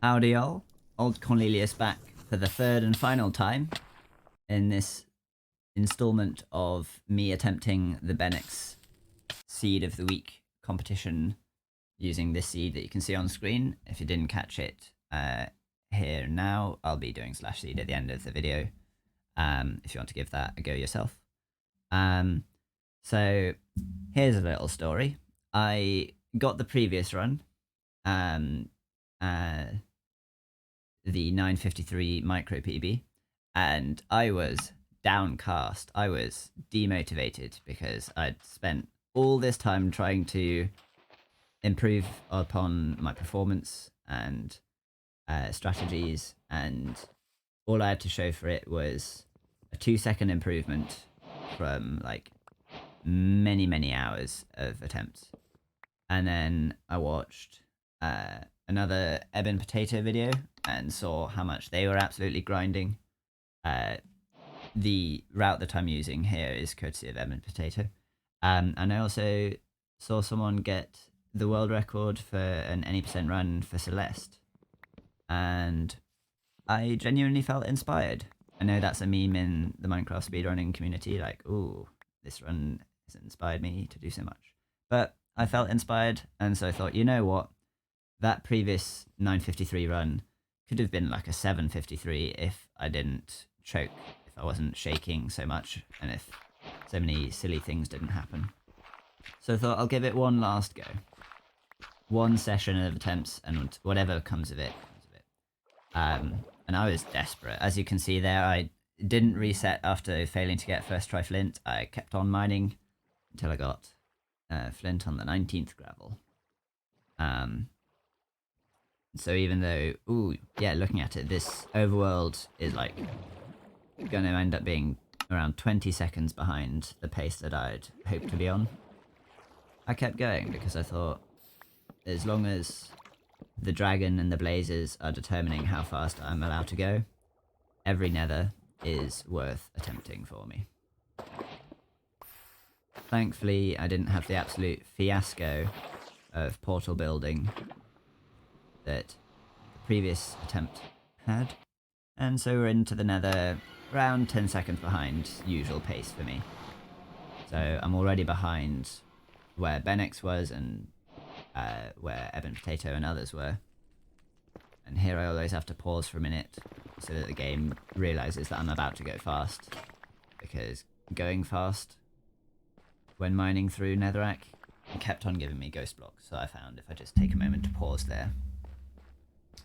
Howdy y'all, old Cornelius back for the third and final time in this installment of me attempting the Benex Seed of the Week competition using this seed that you can see on screen. If you didn't catch it here now, I'll be doing slash seed at the end of the video if you want to give that a go yourself. So here's a little story. I got the previous run, the 953 micro PB, and I was downcast. I was demotivated because I'd spent all this time trying to improve upon my performance and strategies, and all I had to show for it was a 2-second improvement from like many hours of attempts. And then I watched another Ebb and Potato video and saw how much they were absolutely grinding. The route that I'm using here is courtesy of Ebb and Potato. And I also saw someone get the world record for an any percent run for Celeste. And I genuinely felt inspired. I know that's a meme in the Minecraft speedrunning community, like, ooh, this run has inspired me to do so much. But I felt inspired, and so I thought, you know what? That previous 953 run could have been like a 753 if I didn't choke, if I wasn't shaking so much, and if so many silly things didn't happen. So I thought I'll give it one last go. One session of attempts, and whatever comes of it, comes of it. And I was desperate. As you can see there, I didn't reset after failing to get first try flint. I kept on mining until I got flint on the 19th gravel. So even though, ooh, yeah, looking at it, this overworld is like going to end up being around 20 seconds behind the pace that I'd hoped to be on, I kept going because I thought, as long as the dragon and the blazes are determining how fast I'm allowed to go, every nether is worth attempting for me. Thankfully, I didn't have the absolute fiasco of portal building that the previous attempt had, and so we're into the nether around 10 seconds behind usual pace for me. So I'm already behind where Benex was and where Ebb and Potato and others were. And here I always have to pause for a minute so that the game realizes that I'm about to go fast, because going fast when mining through netherrack kept on giving me ghost blocks, so I found if I just take a moment to pause there,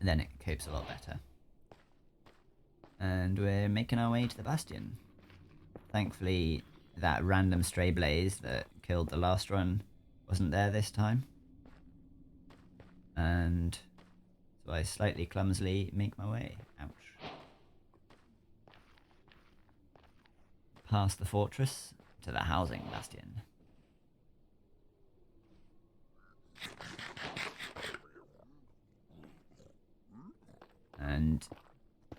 then it copes a lot better. And we're making our way to the bastion. Thankfully, that random stray blaze that killed the last run wasn't there this time. And so I slightly clumsily make my way. Ouch. Past the fortress to the housing bastion. And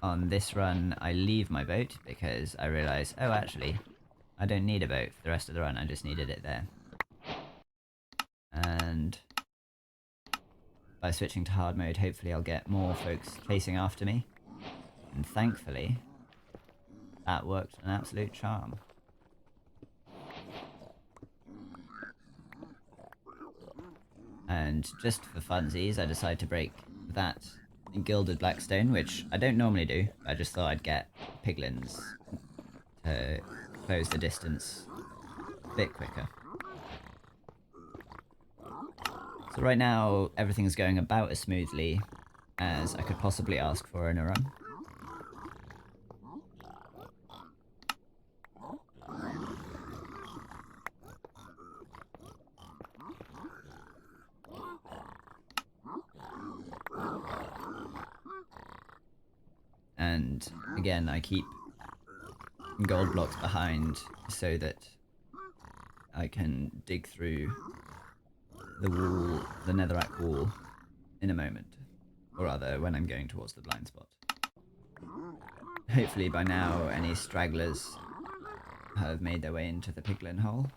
on this run, I leave my boat because I realise, oh, actually, I don't need a boat for the rest of the run, I just needed it there. And by switching to hard mode, hopefully I'll get more folks chasing after me. And thankfully, that worked an absolute charm. And just for funsies, I decided to break that gilded blackstone, which I don't normally do. I just thought I'd get piglins to close the distance a bit quicker. So right now, everything's going about as smoothly as I could possibly ask for in a run. And again, I keep gold blocks behind so that I can dig through the wall, the netherrack wall, in a moment. Or rather, when I'm going towards the blind spot. Hopefully by now, any stragglers have made their way into the piglin hole,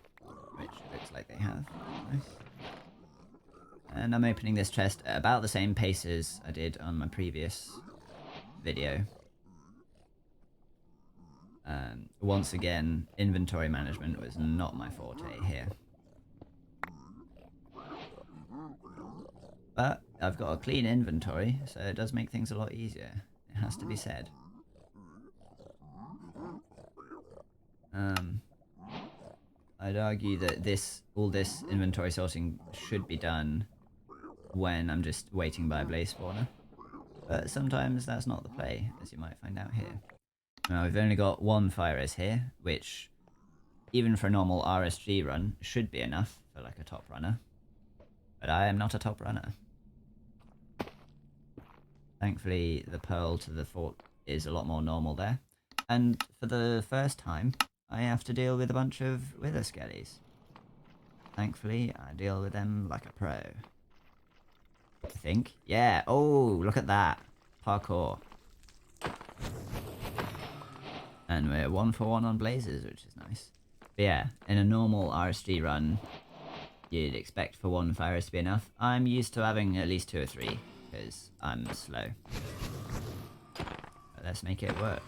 which it looks like they have. Nice. And I'm opening this chest at about the same pace as I did on my previous video. Once again, inventory management was not my forte here. But I've got a clean inventory, so it does make things a lot easier. It has to be said. I'd argue that all this inventory sorting should be done when I'm just waiting by a blaze spawner. But sometimes that's not the play, as you might find out here. Now, we've only got one fire res here, which, even for a normal RSG run, should be enough for like a top runner. But I am not a top runner. Thankfully, the pearl to the fort is a lot more normal there. And for the first time, I have to deal with a bunch of wither skellies. Thankfully, I deal with them like a pro. I think. Yeah, oh, look at that. Parkour. And we're 1 for 1 on blazes, which is nice. But yeah, in a normal RSG run, you'd expect for 1 fire res to be enough. I'm used to having at least 2 or 3, because I'm slow. But let's make it work.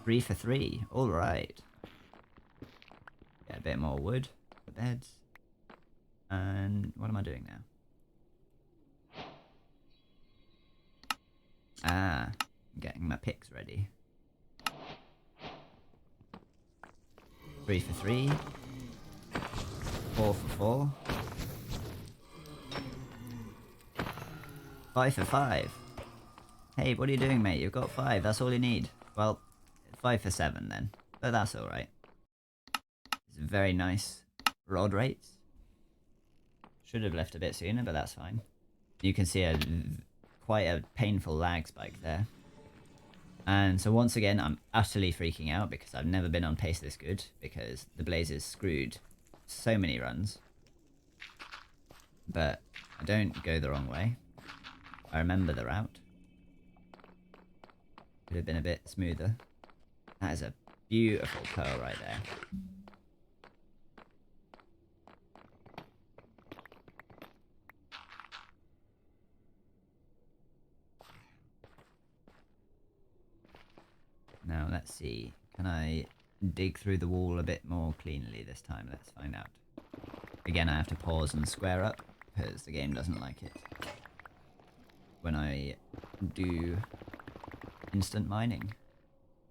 3 for 3, alright. Get a bit more wood for beds. And what am I doing now? Ah, I'm getting my picks ready. 3 for 3. 4 for 4. 5 for 5. Hey, what are you doing, mate? You've got 5. That's all you need. Well, 5 for 7 then. But that's alright. It's very nice rod rates. Should have left a bit sooner, but that's fine. You can see quite a painful lag spike there. And so once again, I'm utterly freaking out because I've never been on pace this good, because the blazes screwed so many runs. But I don't go the wrong way. I remember the route. Could have been a bit smoother. That is a beautiful pearl right there. Now, let's see. Can I dig through the wall a bit more cleanly this time? Let's find out. Again, I have to pause and square up, because the game doesn't like it when I do instant mining.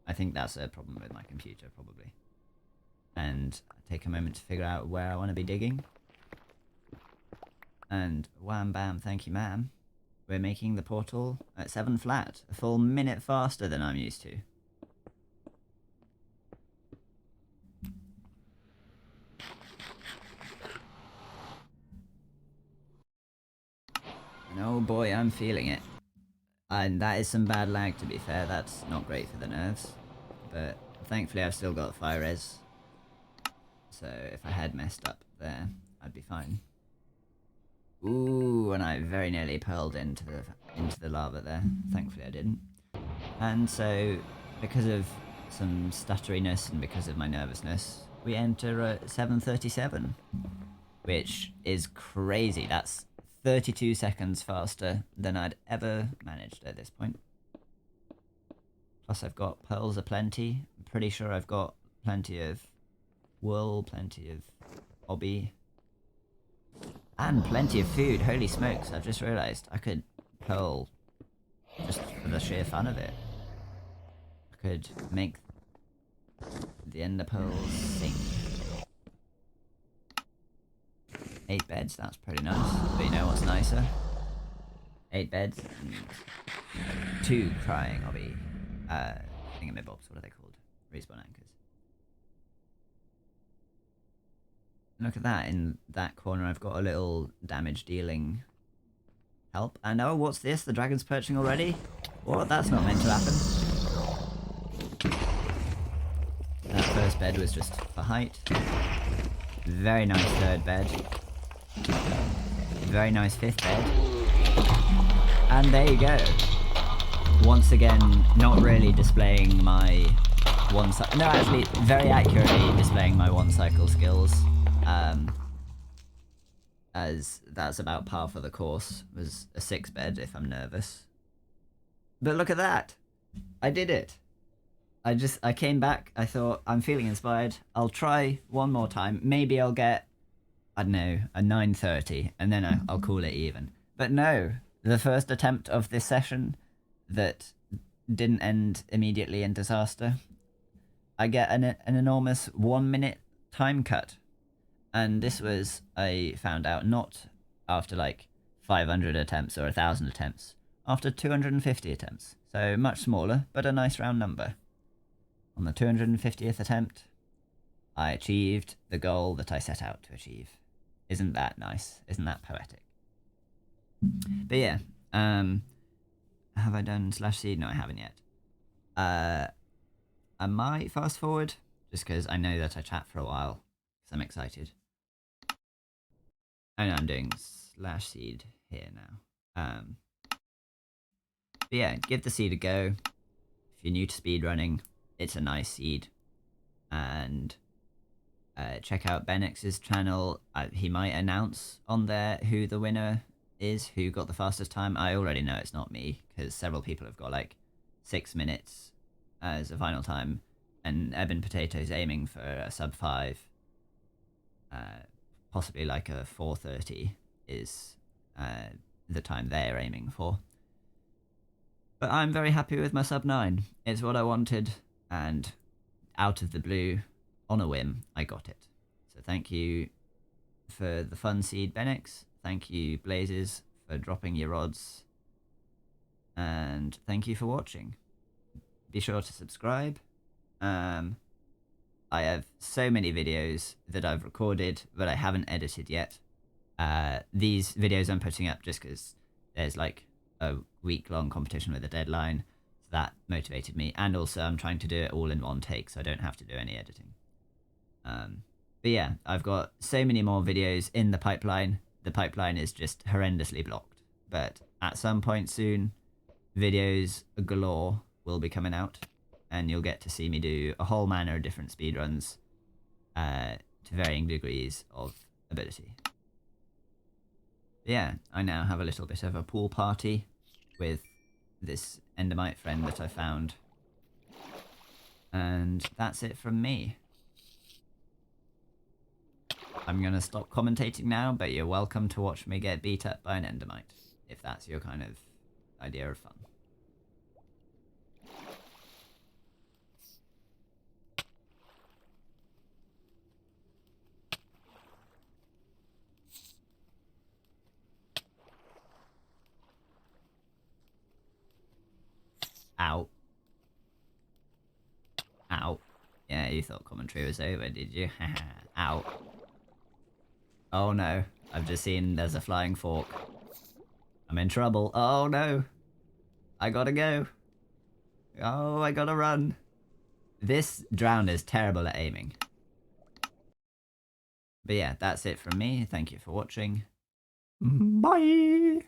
I think that's a problem with my computer, probably. And I take a moment to figure out where I want to be digging. And wham bam, thank you ma'am. We're making the portal at 7 flat, a full minute faster than I'm used to. And oh boy, I'm feeling it. And that is some bad lag, to be fair. That's not great for the nerves. But thankfully I've still got fire res. So if I had messed up there, I'd be fine. Ooh, and I very nearly pearled into the lava there. Thankfully I didn't. And so, because of some stutteriness and because of my nervousness, we enter at 7:37. Which is crazy. That's 32 seconds faster than I'd ever managed at this point. Plus I've got pearls aplenty. I'm pretty sure I've got plenty of wool, plenty of hobby, and plenty of food. Holy smokes, I've just realised I could pearl just for the sheer fun of it. I could make the ender pearls sing. 8 beds, that's pretty nice. But you know what's nicer? 8 beds and 2 crying hobby thingamabobs, what are they called? Respawn anchors. Look at that, in that corner I've got a little damage dealing help. And oh, what's this? The dragon's perching already? What? That's not meant to happen. That first bed was just for height. Very nice 3rd bed. Very nice 5th bed. And there you go. Once again, not really displaying my one cycle. No, actually, very accurately displaying my 1 cycle skills. as that's about par for the course. It was a 6-bed if I'm nervous. But look at that! I did it! I came back, I thought, I'm feeling inspired, I'll try one more time, maybe I'll get, I don't know, a 930, and then I'll call it even. But no, the first attempt of this session that didn't end immediately in disaster, I get an enormous 1 minute time cut. And this was, I found out, not after like 500 attempts or 1,000 attempts, after 250 attempts. So much smaller, but a nice round number. On the 250th attempt, I achieved the goal that I set out to achieve. Isn't that nice? Isn't that poetic? But yeah, have I done /seed? No, I haven't yet. I might fast forward, just because I know that I chat for a while, because I'm excited. I know I'm doing /seed here now. But yeah, give the seed a go. If you're new to speedrunning, it's a nice seed. And check out Benex's channel. He might announce on there who the winner is, who got the fastest time. I already know it's not me, because several people have got like 6 minutes as a final time, and Ebon Potato's aiming for a sub 5. Possibly like a 4:30 is the time they're aiming for. But I'm very happy with my sub 9. It's what I wanted, and out of the blue, on a whim, I got it. So thank you for the fun seed, Benex. Thank you, Blazes, for dropping your rods. And thank you for watching. Be sure to subscribe. I have so many videos that I've recorded, but I haven't edited yet. These videos I'm putting up just because there's like a week-long competition with a deadline, so that motivated me. And also I'm trying to do it all in one take, so I don't have to do any editing. But yeah, I've got so many more videos in the pipeline. The pipeline is just horrendously blocked. But at some point soon, videos galore will be coming out, and you'll get to see me do a whole manner of different speedruns to varying degrees of ability. But yeah, I now have a little bit of a pool party with this Endermite friend that I found. And that's it from me. I'm going to stop commentating now, but you're welcome to watch me get beat up by an Endermite, if that's your kind of idea of fun. Ow. Ow. Yeah, you thought commentary was over, did you? Ow. Oh no, I've just seen there's a flying fork. I'm in trouble. Oh no. I gotta go. Oh, I gotta run. This drown is terrible at aiming. But yeah, that's it from me. Thank you for watching. Bye!